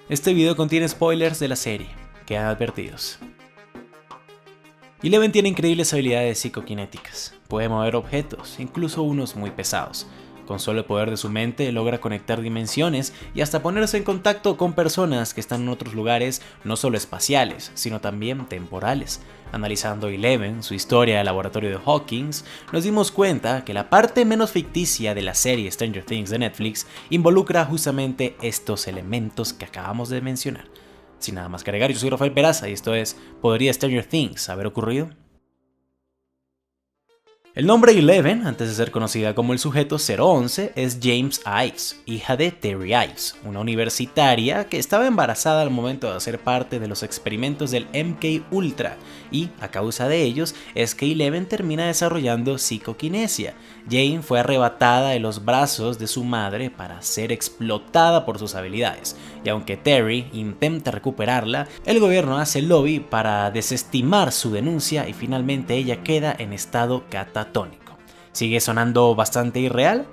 Este video contiene spoilers de la serie, quedan advertidos. Eleven tiene increíbles habilidades psicoquinéticas, puede mover objetos, incluso unos muy pesados. Con solo el poder de su mente logra conectar dimensiones y hasta ponerse en contacto con personas que están en otros lugares no solo espaciales, sino también temporales. Analizando Eleven, su historia del laboratorio de Hawkins, nos dimos cuenta que la parte menos ficticia de la serie Stranger Things de Netflix involucra justamente estos elementos que acabamos de mencionar. Sin nada más que agregar, yo soy Rafael Peraza y esto es ¿Podría Stranger Things haber ocurrido? El nombre Eleven, antes de ser conocida como el sujeto 011, es James Ives, hija de Terry Ives, una universitaria que estaba embarazada al momento de hacer parte de los experimentos del MK Ultra, y a causa de ellos es que Eleven termina desarrollando psicoquinesia. Jane fue arrebatada de los brazos de su madre para ser explotada por sus habilidades, y aunque Terry intenta recuperarla, el gobierno hace lobby para desestimar su denuncia y finalmente ella queda en estado catatónico. ¿Sigue sonando bastante irreal?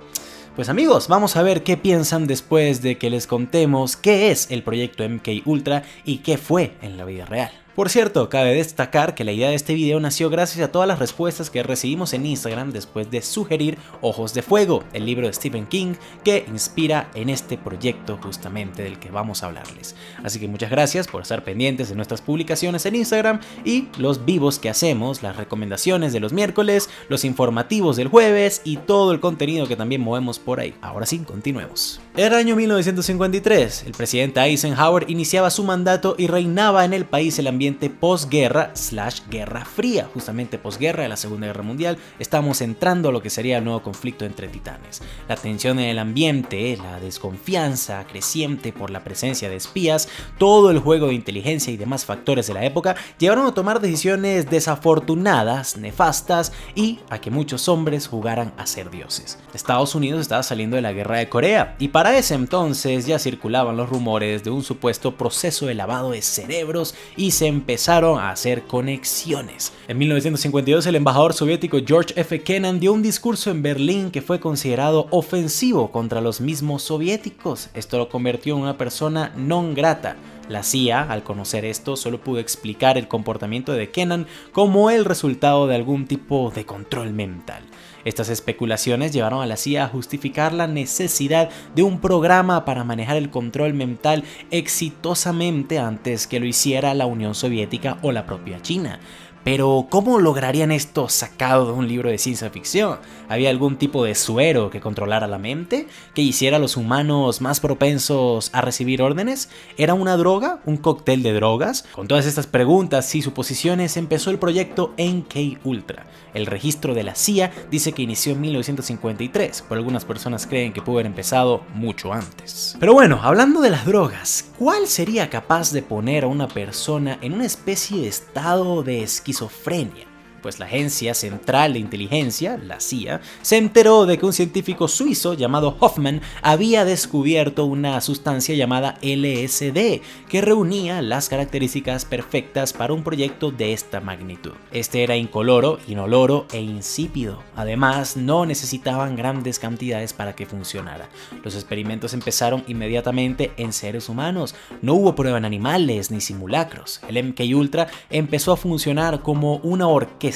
Pues amigos, vamos a ver qué piensan después de que les contemos qué es el proyecto MK Ultra y qué fue en la vida real. Por cierto, cabe destacar que la idea de este video nació gracias a todas las respuestas que recibimos en Instagram después de sugerir Ojos de Fuego, el libro de Stephen King que inspira en este proyecto justamente del que vamos a hablarles. Así que muchas gracias por estar pendientes de nuestras publicaciones en Instagram y los vivos que hacemos, las recomendaciones de los miércoles, los informativos del jueves y todo el contenido que también movemos por ahí. Ahora sí, continuemos. Era año 1953, el presidente Eisenhower iniciaba su mandato y reinaba en el país el ambiente posguerra/guerra fría, justamente posguerra de la Segunda Guerra Mundial. Estamos entrando a lo que sería el nuevo conflicto entre titanes. La tensión en el ambiente, la desconfianza creciente por la presencia de espías, todo el juego de inteligencia y demás factores de la época llevaron a tomar decisiones desafortunadas, nefastas y a que muchos hombres jugaran a ser dioses. Estados Unidos estaba saliendo de la guerra de Corea y para ese entonces ya circulaban los rumores de un supuesto proceso de lavado de cerebros y se empezaron a hacer conexiones. En 1952 el embajador soviético George F. Kennan dio un discurso en Berlín que fue considerado ofensivo contra los mismos soviéticos. Esto lo convirtió en una persona non grata. La CIA, al conocer esto, solo pudo explicar el comportamiento de Kennan como el resultado de algún tipo de control mental. Estas especulaciones llevaron a la CIA a justificar la necesidad de un programa para manejar el control mental exitosamente antes que lo hiciera la Unión Soviética o la propia China. Pero, ¿cómo lograrían esto sacado de un libro de ciencia ficción? ¿Había algún tipo de suero que controlara la mente? ¿Que hiciera a los humanos más propensos a recibir órdenes? ¿Era una droga? ¿Un cóctel de drogas? Con todas estas preguntas y suposiciones empezó el proyecto MK Ultra. El registro de la CIA dice que inició en 1953, pero algunas personas creen que pudo haber empezado mucho antes. Pero bueno, hablando de las drogas, ¿cuál sería capaz de poner a una persona en una especie de estado de esquizofrenia? Pues la Agencia Central de Inteligencia, la CIA, se enteró de que un científico suizo llamado Hoffman había descubierto una sustancia llamada LSD que reunía las características perfectas para un proyecto de esta magnitud. Este era incoloro, inoloro e insípido. Además, no necesitaban grandes cantidades para que funcionara. Los experimentos empezaron inmediatamente en seres humanos. No hubo prueba en animales ni simulacros. El MK Ultra empezó a funcionar como una orquesta.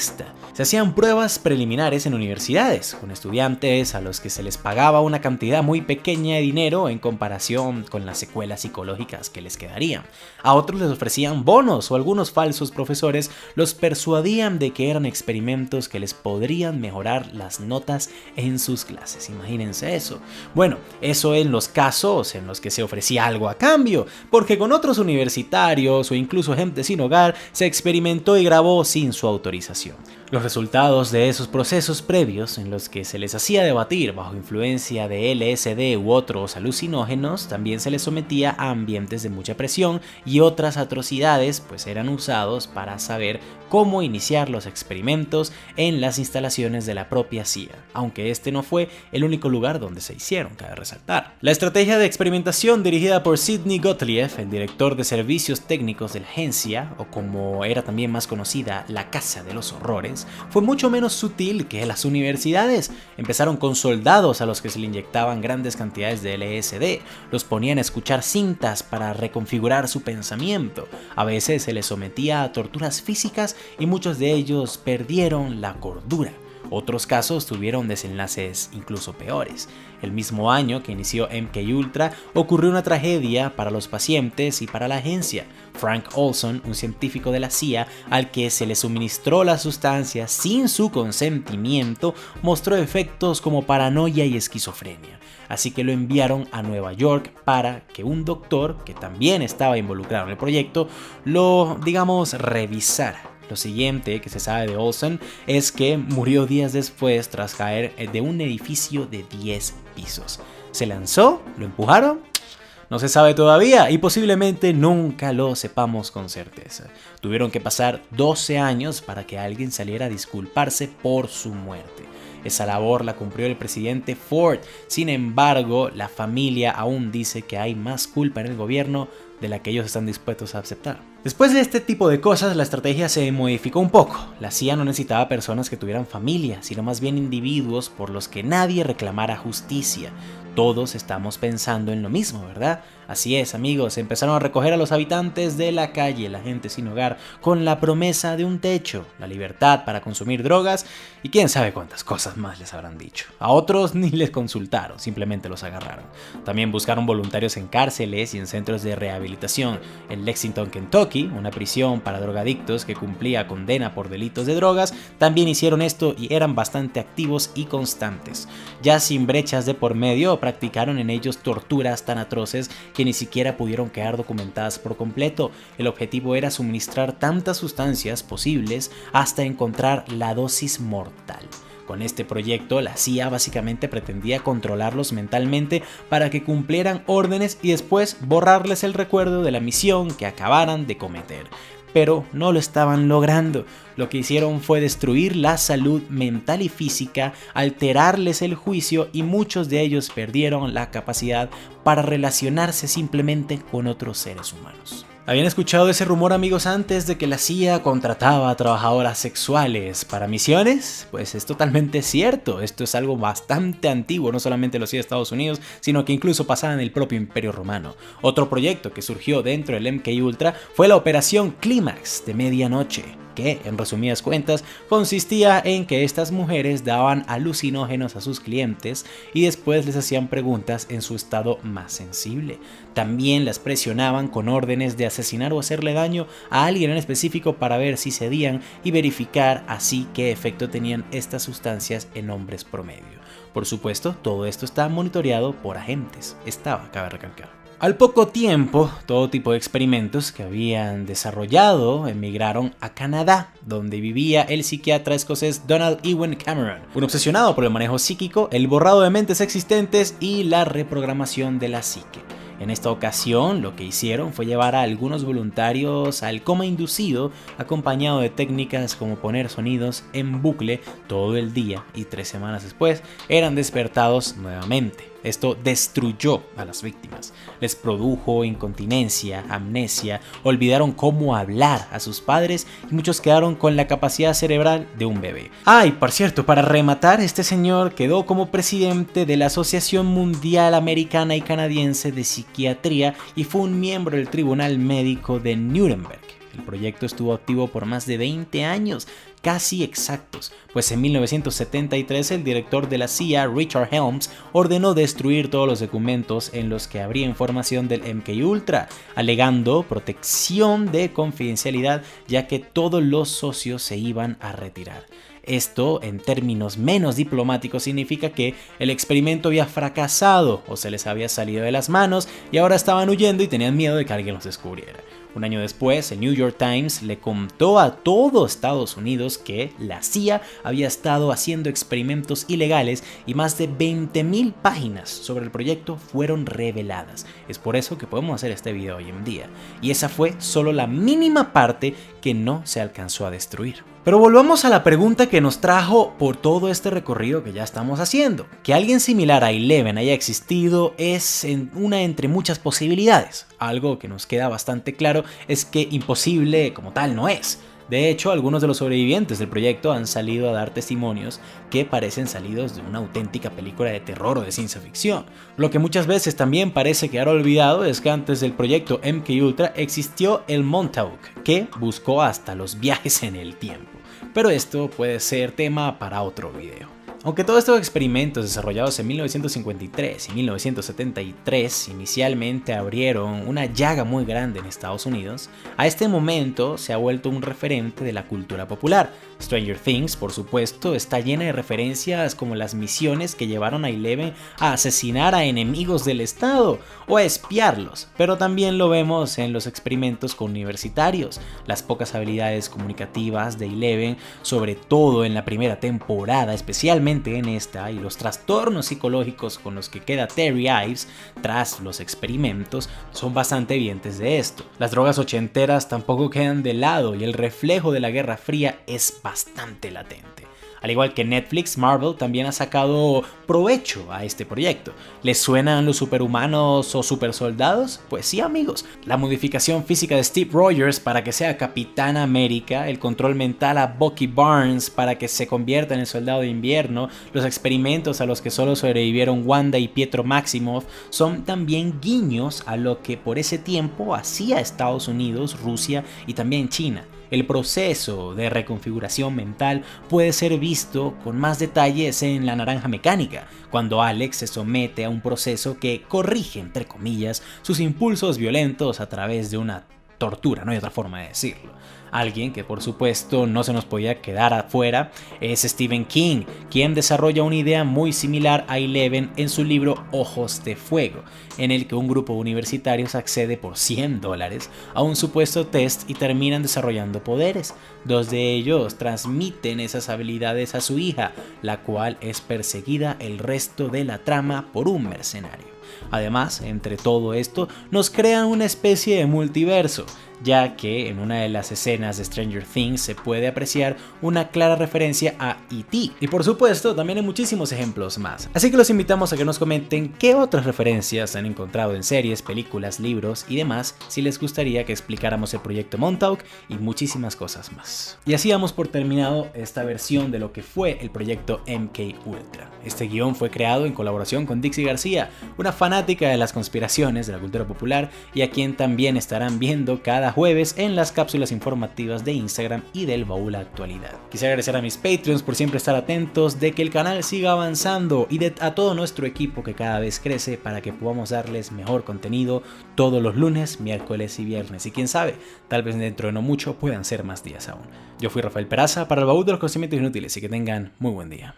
Se hacían pruebas preliminares en universidades, con estudiantes a los que se les pagaba una cantidad muy pequeña de dinero en comparación con las secuelas psicológicas que les quedarían. A otros les ofrecían bonos o algunos falsos profesores los persuadían de que eran experimentos que les podrían mejorar las notas en sus clases. Imagínense eso. Bueno, eso en los casos en los que se ofrecía algo a cambio, porque con otros universitarios o incluso gente sin hogar se experimentó y grabó sin su autorización. Los resultados de esos procesos previos en los que se les hacía debatir bajo influencia de LSD u otros alucinógenos también se les sometía a ambientes de mucha presión y otras atrocidades pues eran usados para saber cómo iniciar los experimentos en las instalaciones de la propia CIA, aunque este no fue el único lugar donde se hicieron, cabe resaltar. La estrategia de experimentación dirigida por Sidney Gottlieb, el director de servicios técnicos de la agencia, o como era también más conocida, la Casa de los Horrores, Fields fue mucho menos sutil que las universidades. Empezaron con soldados a los que se le inyectaban grandes cantidades de LSD, los ponían a escuchar cintas para reconfigurar su pensamiento, a veces se les sometía a torturas físicas y muchos de ellos perdieron la cordura. Otros casos tuvieron desenlaces incluso peores. El mismo año que inició MKUltra ocurrió una tragedia para los pacientes y para la agencia. Frank Olson, un científico de la CIA al que se le suministró la sustancia sin su consentimiento, mostró efectos como paranoia y esquizofrenia. Así que lo enviaron a Nueva York para que un doctor, que también estaba involucrado en el proyecto, lo, revisara. Lo siguiente que se sabe de Olson es que murió días después tras caer de un edificio de 10 pisos. ¿Se lanzó? ¿Lo empujaron? No se sabe todavía y posiblemente nunca lo sepamos con certeza. Tuvieron que pasar 12 años para que alguien saliera a disculparse por su muerte. Esa labor la cumplió el presidente Ford. Sin embargo, la familia aún dice que hay más culpa en el gobierno de la que ellos están dispuestos a aceptar. Después de este tipo de cosas, la estrategia se modificó un poco. La CIA no necesitaba personas que tuvieran familia, sino más bien individuos por los que nadie reclamara justicia. Todos estamos pensando en lo mismo, ¿verdad? Así es, amigos, empezaron a recoger a los habitantes de la calle, la gente sin hogar, con la promesa de un techo, la libertad para consumir drogas y quién sabe cuántas cosas más les habrán dicho. A otros ni les consultaron, simplemente los agarraron. También buscaron voluntarios en cárceles y en centros de rehabilitación. En Lexington, Kentucky, una prisión para drogadictos que cumplía condena por delitos de drogas, también hicieron esto y eran bastante activos y constantes. Ya sin brechas de por medio, practicaron en ellos torturas tan atroces que ni siquiera pudieron quedar documentadas por completo. El objetivo era suministrar tantas sustancias posibles hasta encontrar la dosis mortal. Con este proyecto, la CIA básicamente pretendía controlarlos mentalmente para que cumplieran órdenes y después borrarles el recuerdo de la misión que acabaran de cometer. Pero no lo estaban logrando. Lo que hicieron fue destruir la salud mental y física, alterarles el juicio y muchos de ellos perdieron la capacidad para relacionarse simplemente con otros seres humanos. ¿Habían escuchado ese rumor, amigos, antes de que la CIA contrataba a trabajadoras sexuales para misiones? Pues es totalmente cierto. Esto es algo bastante antiguo, no solamente lo hacía Estados Unidos, sino que incluso pasaba en el propio Imperio Romano. Otro proyecto que surgió dentro del MKUltra fue la Operación Clímax de Medianoche, que, en resumidas cuentas, consistía en que estas mujeres daban alucinógenos a sus clientes y después les hacían preguntas en su estado más sensible. También las presionaban con órdenes de asesinar o hacerle daño a alguien en específico para ver si cedían y verificar así qué efecto tenían estas sustancias en hombres promedio. Por supuesto, todo esto estaba monitoreado por agentes. Cabe recalcar. Al poco tiempo, todo tipo de experimentos que habían desarrollado emigraron a Canadá, donde vivía el psiquiatra escocés Donald Ewan Cameron, un obsesionado por el manejo psíquico, el borrado de mentes existentes y la reprogramación de la psique. En esta ocasión, lo que hicieron fue llevar a algunos voluntarios al coma inducido, acompañado de técnicas como poner sonidos en bucle todo el día y 3 semanas después eran despertados nuevamente. Esto destruyó a las víctimas, les produjo incontinencia, amnesia, olvidaron cómo hablar a sus padres y muchos quedaron con la capacidad cerebral de un bebé. Y por cierto, para rematar, este señor quedó como presidente de la Asociación Mundial Americana y Canadiense de Psiquiatría y fue un miembro del Tribunal Médico de Nuremberg. El proyecto estuvo activo por más de 20 años, casi exactos, pues en 1973 el director de la CIA, Richard Helms, ordenó destruir todos los documentos en los que habría información del MKUltra, alegando protección de confidencialidad, ya que todos los socios se iban a retirar. Esto, en términos menos diplomáticos, significa que el experimento había fracasado o se les había salido de las manos y ahora estaban huyendo y tenían miedo de que alguien los descubriera. Un año después, el New York Times le contó a todo Estados Unidos que la CIA había estado haciendo experimentos ilegales y más de 20.000 páginas sobre el proyecto fueron reveladas. Es por eso que podemos hacer este video hoy en día. Y esa fue solo la mínima parte que no se alcanzó a destruir. Pero volvamos a la pregunta que nos trajo por todo este recorrido que ya estamos haciendo. Que alguien similar a Eleven haya existido es una entre muchas posibilidades. Algo que nos queda bastante claro es que imposible como tal no es. De hecho, algunos de los sobrevivientes del proyecto han salido a dar testimonios que parecen salidos de una auténtica película de terror o de ciencia ficción. Lo que muchas veces también parece quedar olvidado es que antes del proyecto MK Ultra existió el Montauk, que buscó hasta los viajes en el tiempo. Pero esto puede ser tema para otro video. Aunque todos estos experimentos desarrollados en 1953 y 1973 inicialmente abrieron una llaga muy grande en Estados Unidos, a este momento se ha vuelto un referente de la cultura popular. Stranger Things, por supuesto, está llena de referencias como las misiones que llevaron a Eleven a asesinar a enemigos del Estado o a espiarlos, pero también lo vemos en los experimentos con universitarios, las pocas habilidades comunicativas de Eleven, sobre todo en la primera temporada, especialmente en esta, y los trastornos psicológicos con los que queda Terry Ives tras los experimentos son bastante evidentes de esto. Las drogas ochenteras tampoco quedan de lado y el reflejo de la Guerra Fría es bastante latente. Al igual que Netflix, Marvel también ha sacado provecho a este proyecto. ¿Les suenan los superhumanos o supersoldados? Pues sí, amigos. La modificación física de Steve Rogers para que sea Capitán América, el control mental a Bucky Barnes para que se convierta en el Soldado de Invierno, los experimentos a los que solo sobrevivieron Wanda y Pietro Maximoff son también guiños a lo que por ese tiempo hacía Estados Unidos, Rusia y también China. El proceso de reconfiguración mental puede ser visto con más detalles en La Naranja Mecánica, cuando Alex se somete a un proceso que corrige, entre comillas, sus impulsos violentos a través de una tortura, no hay otra forma de decirlo. Alguien que por supuesto no se nos podía quedar afuera es Stephen King, quien desarrolla una idea muy similar a Eleven en su libro Ojos de Fuego, en el que un grupo de universitarios accede por $100 a un supuesto test y terminan desarrollando poderes. Dos de ellos transmiten esas habilidades a su hija, la cual es perseguida el resto de la trama por un mercenario. Además, entre todo esto, nos crean una especie de multiverso, ya que en una de las escenas de Stranger Things se puede apreciar una clara referencia a E.T. Y por supuesto, también hay muchísimos ejemplos más. Así que los invitamos a que nos comenten qué otras referencias han encontrado en series, películas, libros y demás, si les gustaría que explicáramos el proyecto Montauk y muchísimas cosas más. Y así damos por terminado esta versión de lo que fue el proyecto MK Ultra. Este guión fue creado en colaboración con Dixie García, una fanática de las conspiraciones de la cultura popular y a quien también estarán viendo cada jueves en las cápsulas informativas de Instagram y del Baúl Actualidad. Quisiera agradecer a mis Patreons por siempre estar atentos de que el canal siga avanzando y a todo nuestro equipo que cada vez crece para que podamos darles mejor contenido todos los lunes, miércoles y viernes. Y quién sabe, tal vez dentro de no mucho puedan ser más días aún. Yo fui Rafael Peraza para el Baúl de los Conocimientos Inútiles y que tengan muy buen día.